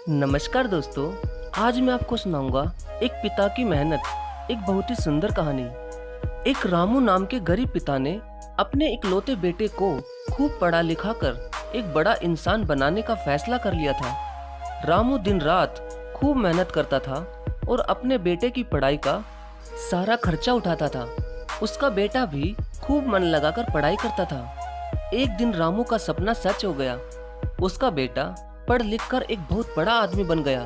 नमस्कार दोस्तों। आज मैं आपको सुनाऊंगा एक पिता की मेहनत, एक बहुत ही सुंदर कहानी। एक रामू नाम के गरीब पिता ने अपने इकलौते बेटे को खूब पढ़ा लिखा कर एक बड़ा इंसान बनाने का फैसला कर लिया था। रामू दिन रात खूब मेहनत करता था और अपने बेटे की पढ़ाई का सारा खर्चा उठाता था। उसका बेटा भी खूब मन लगाकर पढ़ाई करता था। एक दिन रामू का सपना सच हो गया। उसका बेटा पढ़ लिख कर एक बहुत बड़ा आदमी बन गया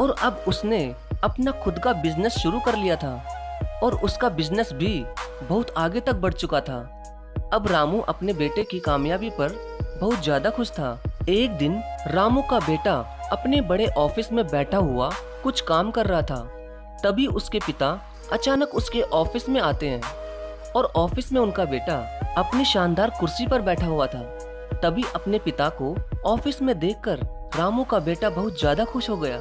और अब उसने अपना खुद का बिजनेस शुरू कर लिया था और उसका बिजनेस भी बहुत आगे तक बढ़ चुका था। अब रामू अपने बेटे की कामयाबी पर बहुत ज्यादा खुश था। एक दिन रामू का बेटा अपने बड़े ऑफिस में बैठा हुआ कुछ काम कर रहा था। तभी उसके पिता अचानक उसके ऑफिस में आते हैं और ऑफिस में उनका बेटा अपनी शानदार कुर्सी पर बैठा हुआ था। तभी अपने पिता को ऑफिस में देखकर रामू का बेटा बहुत ज्यादा खुश हो गया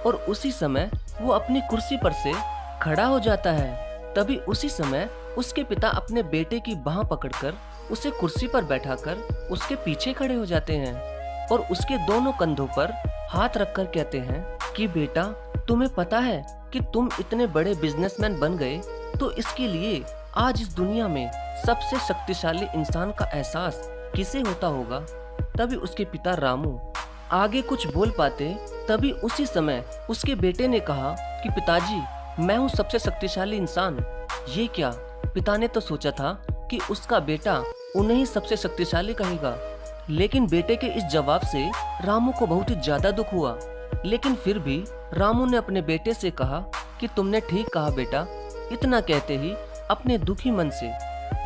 और उसी समय वो अपनी कुर्सी पर से खड़ा हो जाता है। तभी उसी समय उसके पिता अपने बेटे की बाह पकड़कर उसे कुर्सी पर बैठाकर उसके पीछे खड़े हो जाते हैं और उसके दोनों कंधों पर हाथ रखकर कहते हैं कि बेटा, तुम्हें पता है कि तुम इतने बड़े बिजनेसमैन बन गए तो इसके लिए आज इस दुनिया में सबसे शक्तिशाली इंसान का एहसास किसे होता होगा। तभी उसके पिता रामू आगे कुछ बोल पाते, तभी उसी समय उसके बेटे ने कहा कि पिताजी, मैं हूँ सबसे शक्तिशाली इंसान। ये क्या? पिता ने तो सोचा था कि उसका बेटा उन्हें ही सबसे शक्तिशाली कहेगा, लेकिन बेटे के इस जवाब से रामू को बहुत ही ज्यादा दुख हुआ। लेकिन फिर भी रामू ने अपने बेटे से कहा कि तुमने ठीक कहा बेटा। इतना कहते ही अपने दुखी मन से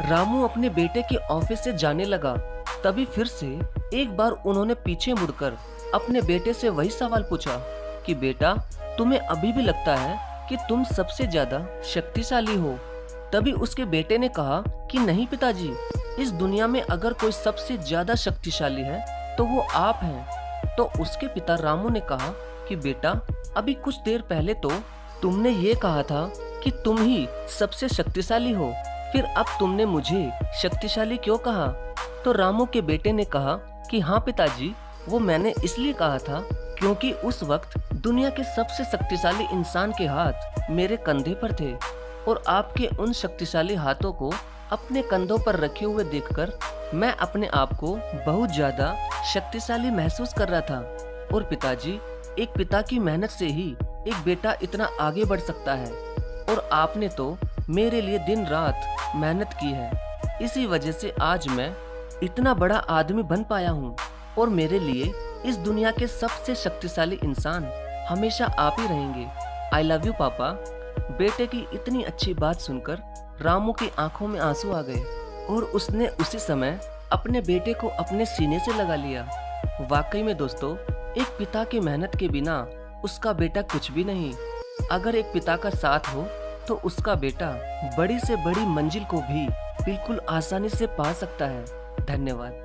रामू अपने बेटे के ऑफिस से जाने लगा। तभी फिर से एक बार उन्होंने पीछे मुड़कर अपने बेटे से वही सवाल पूछा कि बेटा, तुम्हें अभी भी लगता है कि तुम सबसे ज्यादा शक्तिशाली हो? तभी उसके बेटे ने कहा कि नहीं पिताजी, इस दुनिया में अगर कोई सबसे ज्यादा शक्तिशाली है तो वो आप हैं। तो उसके पिता रामू ने कहा कि बेटा, अभी कुछ देर पहले तो तुमने ये कहा था कि तुम ही सबसे शक्तिशाली हो, फिर अब तुमने मुझे शक्तिशाली क्यों कहा? तो रामू के बेटे ने कहा कि हाँ पिताजी, वो मैंने इसलिए कहा था क्योंकि उस वक्त दुनिया के सबसे शक्तिशाली इंसान के हाथ मेरे कंधे पर थे और आपके उन शक्तिशाली हाथों को अपने कंधों पर रखे हुए देखकर मैं अपने आप को बहुत ज्यादा शक्तिशाली महसूस कर रहा था। और पिताजी, एक पिता की मेहनत से ही एक बेटा इतना आगे बढ़ सकता है और आपने तो मेरे लिए दिन रात मेहनत की है। इसी वजह से आज मैं इतना बड़ा आदमी बन पाया हूँ और मेरे लिए इस दुनिया के सबसे शक्तिशाली इंसान हमेशा आप ही रहेंगे। आई लव यू पापा। बेटे की इतनी अच्छी बात सुनकर रामू की आंखों में आंसू आ गए और उसने उसी समय अपने बेटे को अपने सीने से लगा लिया। वाकई में दोस्तों, एक पिता की मेहनत के बिना उसका बेटा कुछ भी नहीं। अगर एक पिता का साथ हो तो उसका बेटा बड़ी से बड़ी मंजिल को भी बिल्कुल आसानी से पा सकता है। धन्यवाद।